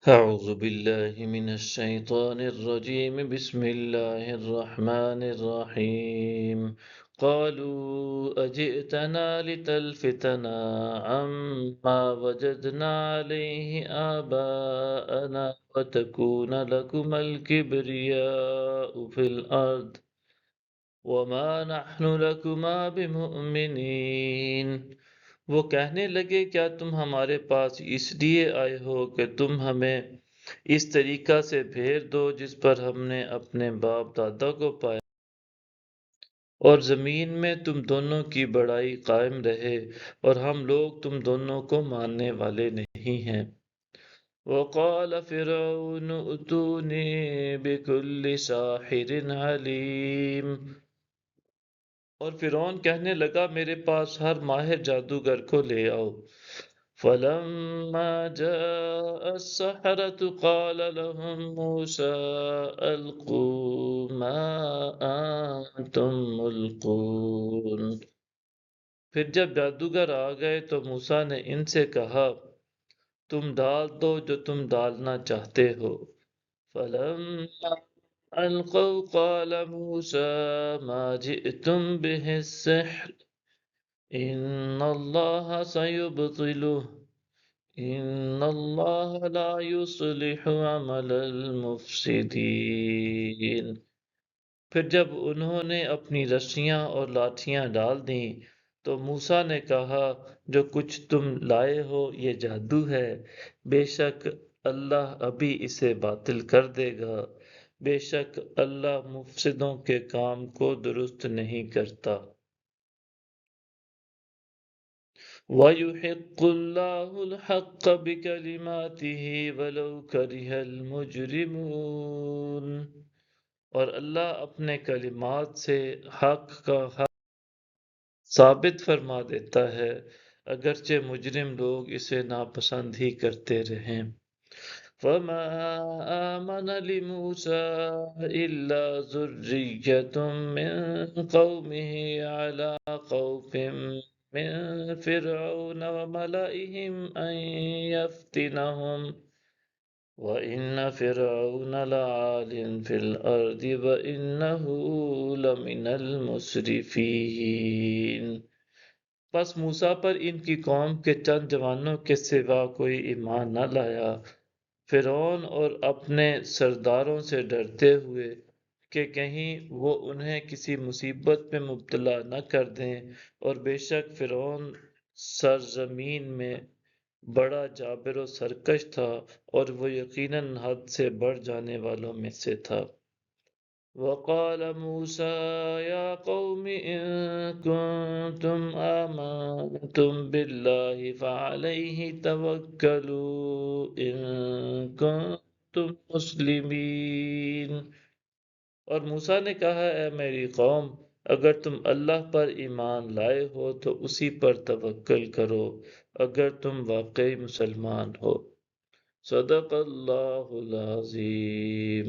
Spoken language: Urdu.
أعوذ بالله من الشيطان الرجيم بسم الله الرحمن الرحيم قالوا أجئتنا لتلفتنا عما وجدنا عليه آباءنا وتكون لكما الكبرياء في الأرض وما نحن لكما بمؤمنين۔ وہ کہنے لگے کیا تم ہمارے پاس اس لیے آئے ہو کہ تم ہمیں اس طریقہ سے پھیر دو جس پر ہم نے اپنے باپ دادا کو پایا، اور زمین میں تم دونوں کی بڑائی قائم رہے اور ہم لوگ تم دونوں کو ماننے والے نہیں ہیں۔ وقال فرعون ائتونی بكل ساحر علیم، اور فرعون کہنے لگا میرے پاس ہر ماہر جادوگر کو لے آؤ۔ فلما جاء السحرة قال لهم موسى ألقوا ما أنتم ملقون۔ پھر جب جادوگر آ گئے تو موسیٰ نے ان سے کہا تم ڈال دو جو تم ڈالنا چاہتے ہو۔ فلما ألقوا قال موسى ما جئتم به السحر إن الله سيبطله إن الله لا يصلح عمل المفسدين۔ پھر جب انہوں نے اپنی رسیاں اور لاٹھیاں ڈال دیں تو موسیٰ نے کہا جو کچھ تم لائے ہو یہ جادو ہے، بے شک اللہ ابھی اسے باطل کر دے گا، بے شک اللہ مفسدوں کے کام کو درست نہیں کرتا۔ وَيُحِقُّ اللَّهُ الْحَقَّ بِكَلِمَاتِهِ وَلَوْ كَرِهَ الْمُجْرِمُونَ، اور اللہ اپنے کلمات سے حق کا حق ثابت فرما دیتا ہے اگرچہ مجرم لوگ اسے ناپسند ہی کرتے رہیں۔ فَمَا آمَنَ لِمُوسَىٰ إِلَّا ذُرِّيَّةٌ مِّن قَوْمِهِ عَلَىٰ خَوْفٍ مِّن فِرْعَوْنَ وَمَلَئِهِمْ أَن يَفْتِنَهُمْ وَإِنَّ فِرْعَوْنَ لَعَالٍ فِي الْأَرْضِ وَإِنَّهُ لَمِنَ الْمُسْرِفِينَ۔ پس موسیٰ پر ان کی قوم کے چند جوانوں کے سوا کوئی ایمان نہ لایا، فرعون اور اپنے سرداروں سے ڈرتے ہوئے کہ کہیں وہ انہیں کسی مصیبت میں مبتلا نہ کر دیں، اور بے شک فرعون سرزمین میں بڑا جابر و سرکش تھا اور وہ یقیناً حد سے بڑھ جانے والوں میں سے تھا۔ وقال موسى يا قوم إن كنتم آمنتم بالله فعليه توكلوا إن كنتم مسلمين۔ اور موسیٰ نے کہا اے میری قوم اگر تم اللہ پر ایمان لائے ہو تو اسی پر توکل کرو اگر تم واقعی مسلمان ہو۔ صدق اللہ العظیم۔